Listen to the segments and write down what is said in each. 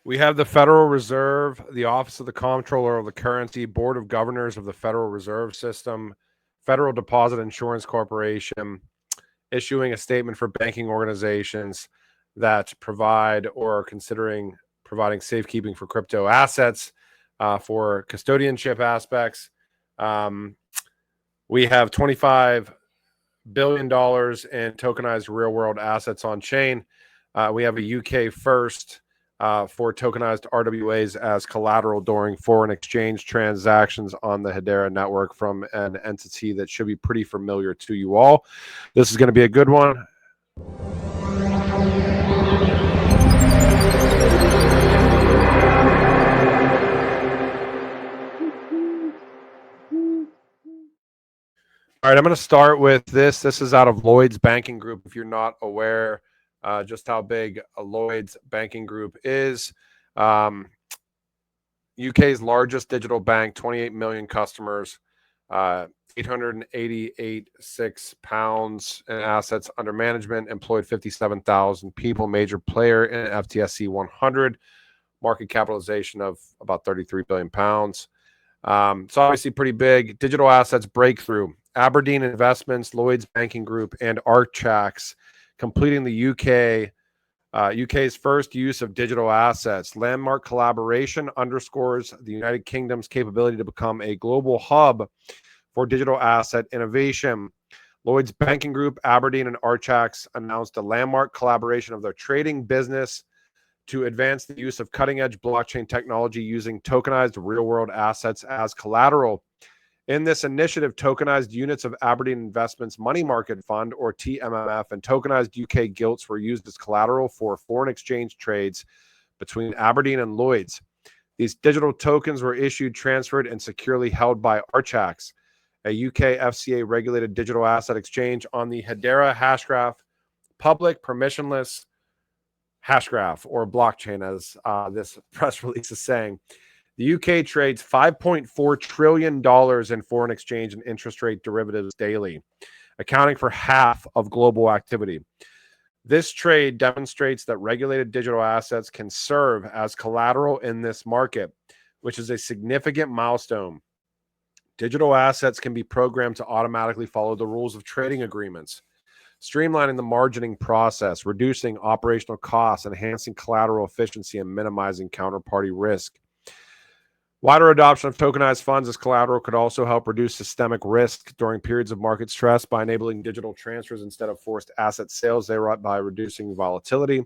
We have the Federal Reserve, the Office of the Comptroller of the Currency, Board of Governors of the Federal Reserve System, Federal Deposit Insurance Corporation, issuing a statement for banking organizations that provide or are considering providing safekeeping for crypto assets for custodianship aspects. We have $25 billion in tokenized real world assets on chain. We have a UK first for tokenized RWAs as collateral during foreign exchange transactions on the Hedera network from an entity that should be pretty familiar to you all. This is going to be a good one. All right, I'm going to start with this. This is out of Lloyds Banking Group. If you're not aware just how big a Lloyds Banking Group is, UK's largest digital bank, 28 million customers, 888.6 pounds in assets under management, employed 57,000 people, major player in FDIC 100, market capitalization of about 33 billion pounds. So obviously pretty big. Digital assets breakthrough. Aberdeen Investments, Lloyds Banking Group, and Archax completing the UK's first use of digital assets. Landmark collaboration underscores the United Kingdom's capability to become a global hub for digital asset innovation. Lloyds Banking Group, Aberdeen, and Archax announced a landmark collaboration of their trading business to advance the use of cutting-edge blockchain technology using tokenized real-world assets as collateral. In this initiative, tokenized units of Aberdeen Investments Money Market Fund, or TMMF, and tokenized UK gilts were used as collateral for foreign exchange trades between Aberdeen and Lloyds. These digital tokens were issued, transferred, and securely held by Archax, a UK FCA-regulated digital asset exchange, on the Hedera Hashgraph, public permissionless Hashgraph, or blockchain, as this press release is saying. The UK trades $5.4 trillion in foreign exchange and interest rate derivatives daily, accounting for half of global activity. This trade demonstrates that regulated digital assets can serve as collateral in this market, which is a significant milestone. Digital assets can be programmed to automatically follow the rules of trading agreements, streamlining the margining process, reducing operational costs, enhancing collateral efficiency, and minimizing counterparty risk. Wider adoption of tokenized funds as collateral could also help reduce systemic risk during periods of market stress by enabling digital transfers instead of forced asset sales, thereby reducing volatility.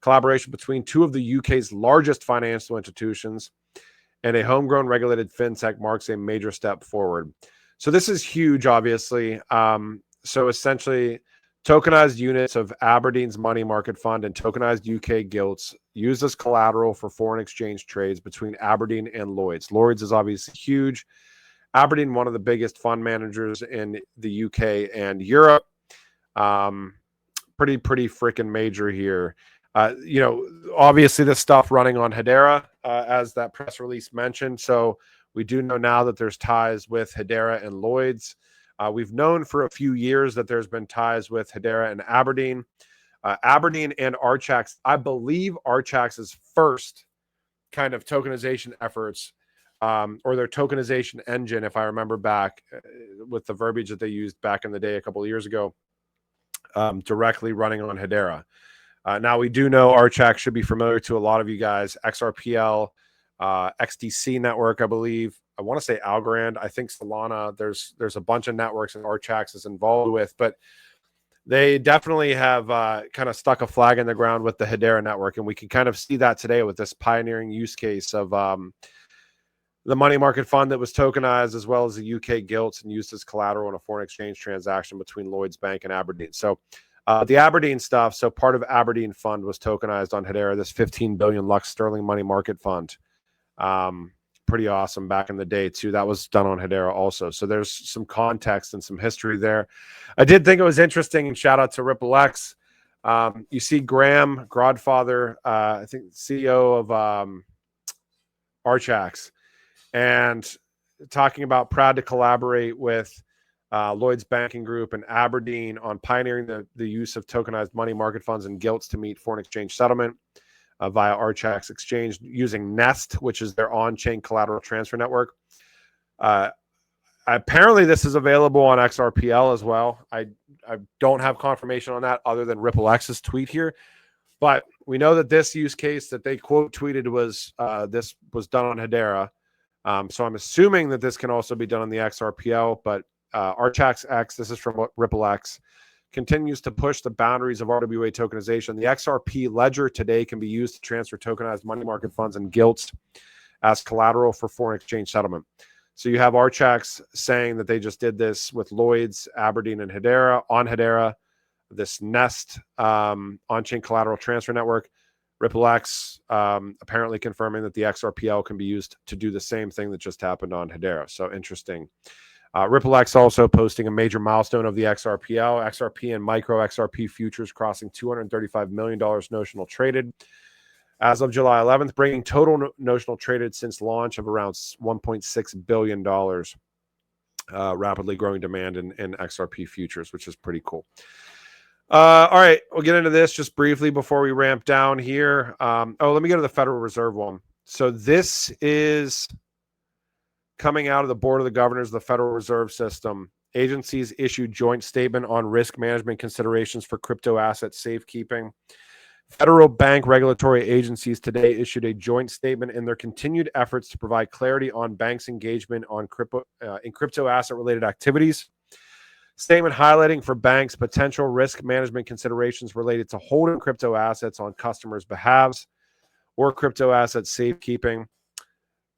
Collaboration between two of the UK's largest financial institutions and a homegrown regulated fintech marks a major step forward. So this is huge, obviously. So essentially, tokenized units of Aberdeen's money market fund and tokenized UK gilts used as collateral for foreign exchange trades between Aberdeen and Lloyds. Lloyds is obviously huge. Aberdeen, one of the biggest fund managers in the UK and Europe. Pretty freaking major here. Obviously this stuff running on Hedera, as that press release mentioned. So we do know now that there's ties with Hedera and Lloyds. We've known for a few years that there's been ties with Hedera and Aberdeen. Aberdeen and Archax, I believe Archax's first kind of tokenization efforts, or their tokenization engine, if I remember back with the verbiage that they used back in the day a couple of years ago, directly running on Hedera. Now, we do know Archax should be familiar to a lot of you guys. XRPL, XDC network, I believe. I want to say Algorand. I think Solana. There's a bunch of networks that Archax is involved with, but they definitely have kind of stuck a flag in the ground with the Hedera network, and we can kind of see that today with this pioneering use case of the money market fund that was tokenized, as well as the UK gilts and used as collateral in a foreign exchange transaction between Lloyds Bank and Aberdeen. So the Aberdeen stuff, so part of Aberdeen fund was tokenized on Hedera, this 15 billion Lux sterling money market fund. Pretty awesome back in the day too. That was done on Hedera also. So there's some context and some history there. I did think it was interesting, and shout out to Ripple X. You see Graham Godfather, I think CEO of Archax, and talking about proud to collaborate with Lloyds Banking Group and Aberdeen on pioneering the use of tokenized money market funds and gilts to meet foreign exchange settlement. via Archax exchange using Nest, which is their on-chain collateral transfer network. Apparently, this is available on XRPL as well. I don't have confirmation on that other than RippleX's tweet here. But we know that this use case that they quote tweeted was this was done on Hedera. So I'm assuming that this can also be done on the XRPL. But Archax X, this is from RippleX, continues to push the boundaries of RWA tokenization. The XRP ledger today can be used to transfer tokenized money market funds and gilts as collateral for foreign exchange settlement. So you have Archax saying that they just did this with Lloyds, Aberdeen, and Hedera on Hedera, this Nest on-chain collateral transfer network. RippleX apparently confirming that the XRPL can be used to do the same thing that just happened on Hedera. So interesting. RippleX also posting a major milestone of the XRPL, XRP and Micro XRP Futures crossing $235 million notional traded as of July 11th, bringing total notional traded since launch of around $1.6 billion. Rapidly growing demand in XRP futures, which is pretty cool. All right, we'll get into this just briefly before we ramp down here. Let me go to the Federal Reserve one. So this is coming out of the Board of the Governors of the Federal Reserve System. Agencies issued joint statement on risk management considerations for crypto asset safekeeping. Federal bank regulatory agencies today issued a joint statement in their continued efforts to provide clarity on banks' engagement on crypto asset-related activities. Statement highlighting for banks potential risk management considerations related to holding crypto assets on customers' behalves or crypto asset safekeeping.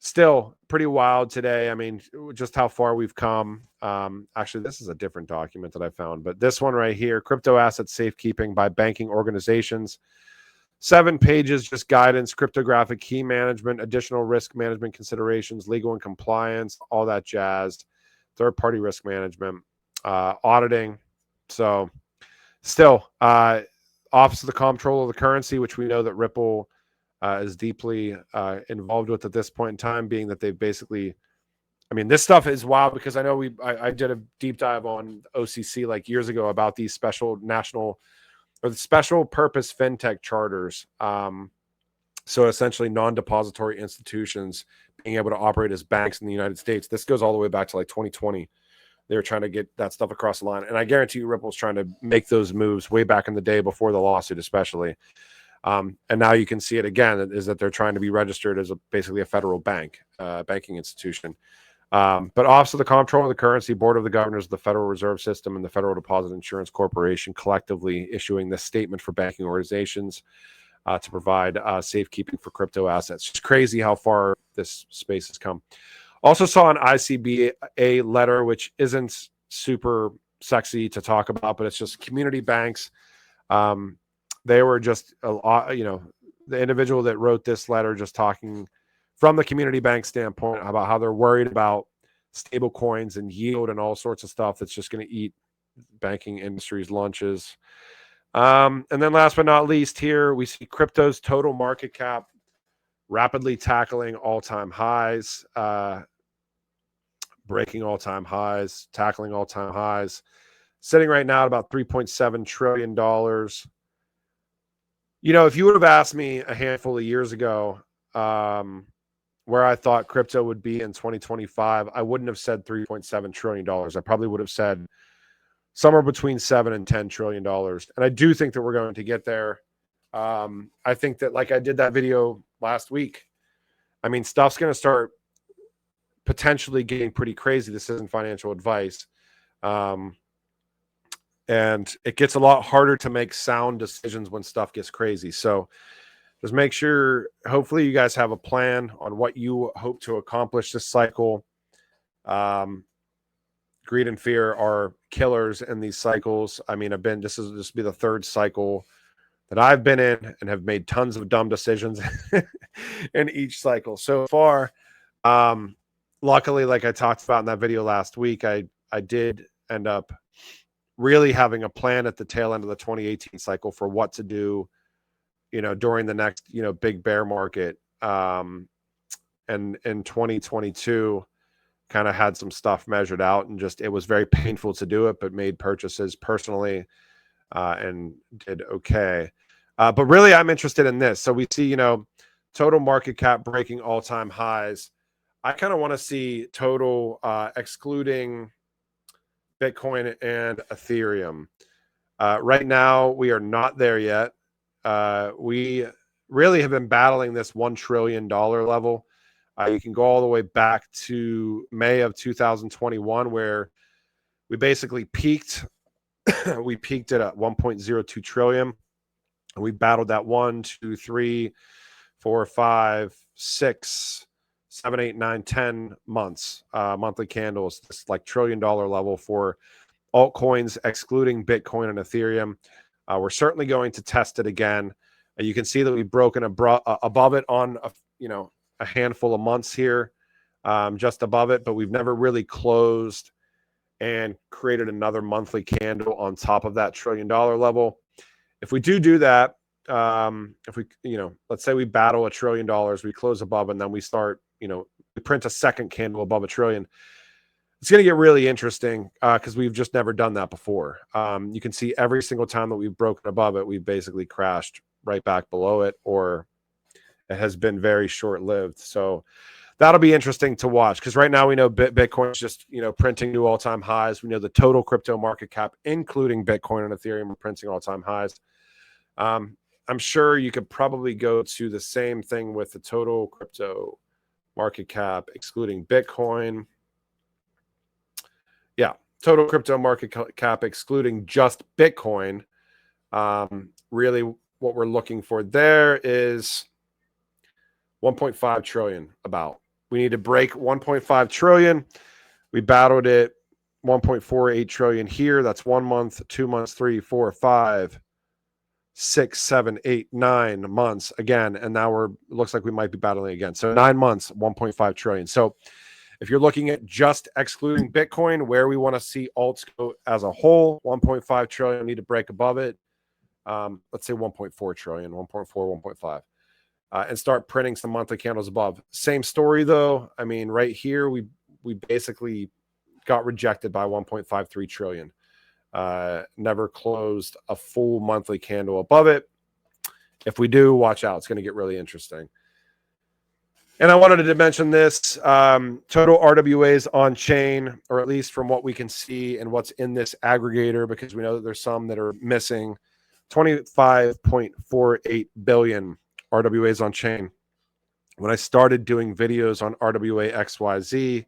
Still pretty wild today. I mean, just how far we've come. Actually, this is a different document that I found, but this one right here, crypto asset safekeeping by banking organizations. 7 pages, just guidance, cryptographic key management, additional risk management considerations, legal and compliance, all that jazz, third-party risk management, auditing. So still, Office of the Comptroller of the Currency, which we know that Ripple is deeply involved with at this point in time, being that they've basically, I mean, this stuff is wild because I know I did a deep dive on OCC like years ago about these special national or the special purpose fintech charters. So essentially non-depository institutions being able to operate as banks in the United States. This goes all the way back to like 2020. They were trying to get that stuff across the line. And I guarantee you Ripple's trying to make those moves way back in the day before the lawsuit, especially. And now you can see it again, is that they're trying to be registered as basically a federal bank, banking institution. But Office of the Comptroller of the Currency, Board of the Governors of the Federal Reserve System, and the Federal Deposit Insurance Corporation collectively issuing this statement for banking organizations to provide safekeeping for crypto assets. It's crazy how far this space has come. Also saw an ICBA letter, which isn't super sexy to talk about, but it's just community banks. They were just, the individual that wrote this letter just talking from the community bank standpoint about how they're worried about stable coins and yield and all sorts of stuff that's just going to eat banking industry's lunches. And then last but not least here, we see crypto's total market cap rapidly tackling all-time highs, breaking all-time highs, tackling all-time highs, sitting right now at about $3.7 trillion. If you would have asked me a handful of years ago, where I thought crypto would be in 2025, I wouldn't have said $3.7 trillion. I probably would have said somewhere between $7 and $10 trillion. And I do think that we're going to get there. I think that, like I did that video last week, I mean, stuff's going to start potentially getting pretty crazy. This isn't financial advice. And it gets a lot harder to make sound decisions when stuff gets crazy. So just make sure, hopefully you guys have a plan on what you hope to accomplish this cycle. Greed and fear are killers in these cycles. I mean, this will be the third cycle that I've been in and have made tons of dumb decisions in each cycle so far. Luckily, like I talked about in that video last week, I did end up really having a plan at the tail end of the 2018 cycle for what to do, during the next, big bear market. And in 2022, kind of had some stuff measured out, and just, it was very painful to do it, but made purchases personally, and did okay. But really, I'm interested in this. So we see, you know, total market cap breaking all-time highs. I kind of want to see total excluding Bitcoin and Ethereum. Right now, we are not there yet. We really have been battling this $1 trillion level. You can go all the way back to May of 2021, where we basically peaked. We peaked at 1.02 trillion. And we battled that 1, 2, 3, 4, 5, 6, 7, 8, 9, 10 months, monthly candles, this like $1 trillion level for altcoins, excluding Bitcoin and Ethereum. We're certainly going to test it again. You can see that we've broken above it on a handful of months here, just above it, but we've never really closed and created another monthly candle on top of that $1 trillion level. If we do that, if we, let's say we battle $1 trillion, we close above, and then we start, we print a second candle above $1 trillion. It's going to get really interesting because we've just never done that before. You can see every single time that we've broken above it, we've basically crashed right back below it, or it has been very short-lived. So that'll be interesting to watch, because right now we know Bitcoin's just, printing new all-time highs. We know the total crypto market cap, including Bitcoin and Ethereum, are printing all-time highs. I'm sure you could probably go to the same thing with the total crypto market cap, excluding Bitcoin. Yeah, total crypto market cap, excluding just Bitcoin. Really what we're looking for there is 1.5 trillion about. We need to break 1.5 trillion. We battled it 1.48 trillion here. That's 1 month, 2 months, 3, 4, 5, 6, 7, 8, 9 months again. And now it looks like we might be battling again. So 9 months, 1.5 trillion. So if you're looking at just excluding Bitcoin, where we want to see alts go as a whole, 1.5 trillion, need to break above it. Let's say 1.4 trillion, 1.4, 1.5. And start printing some monthly candles above. Same story though. I mean, right here, we basically got rejected by 1.53 trillion. Never closed a full monthly candle above it. If we do, watch out. It's going to get really interesting. And I wanted to mention this, total RWAs on chain, or at least from what we can see and what's in this aggregator, because we know that there's some that are missing, 25.48 billion RWAs on chain. When I started doing videos on RWA XYZ,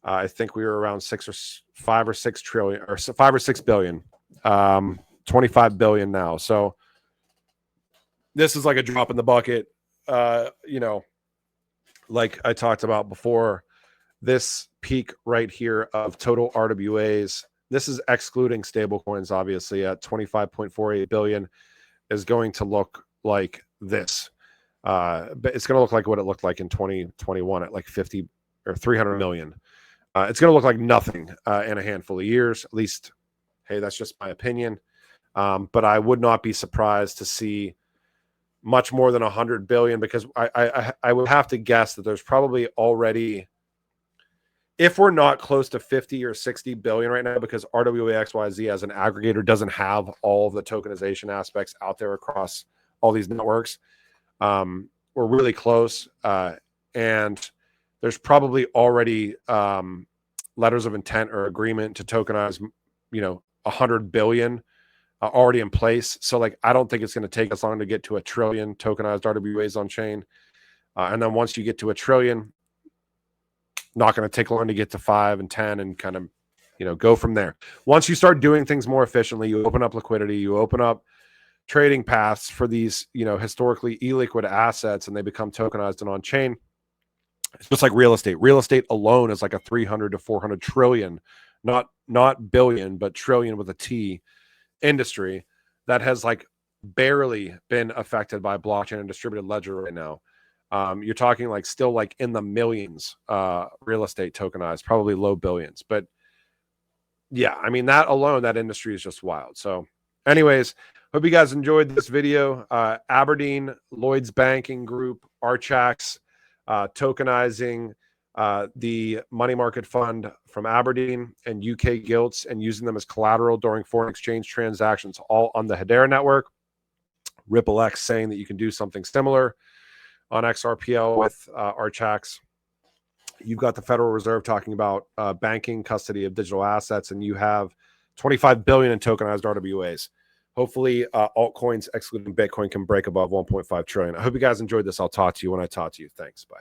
I think we were around 5 or 6 trillion, or 5 or 6 billion, 25 billion now. So this is like a drop in the bucket. Like I talked about before, this peak right here of total RWAs, this is excluding stablecoins, obviously, at 25.48 billion, is going to look like this. But it's going to look like what it looked like in 2021 at like 50 or 300 million. It's going to look like nothing in a handful of years, at least. Hey, that's just my opinion. But I would not be surprised to see much more than 100 billion, because I would have to guess that there's probably already, if we're not close to 50 or 60 billion right now, because RWA XYZ as an aggregator doesn't have all of the tokenization aspects out there across all these networks. We're really close. And there's probably already letters of intent or agreement to tokenize, 100 billion already in place. So like, I don't think it's going to take us long to get to 1 trillion tokenized RWAs on chain. And then once you get to 1 trillion, not going to take long to get to 5 and 10 and kind of, go from there. Once you start doing things more efficiently, you open up liquidity, you open up trading paths for these, historically illiquid assets, and they become tokenized and on chain. It's just like real estate. Real estate alone is like a 300 to 400 trillion, not billion, but trillion with a T, industry that has like barely been affected by blockchain and distributed ledger right now. You're talking like still like in the millions, real estate tokenized, probably low billions. But yeah, I mean, that alone, that industry is just wild. So anyways, hope you guys enjoyed this video. Aberdeen, Lloyds Banking Group, Archax, tokenizing the money market fund from Aberdeen and UK gilts and using them as collateral during foreign exchange transactions, all on the Hedera network. Ripple X saying that you can do something similar on XRPL with Archax. You've got the Federal Reserve talking about banking custody of digital assets, and you have 25 billion in tokenized RWAs. Hopefully, altcoins, excluding Bitcoin, can break above 1.5 trillion. I hope you guys enjoyed this. I'll talk to you when I talk to you. Thanks. Bye.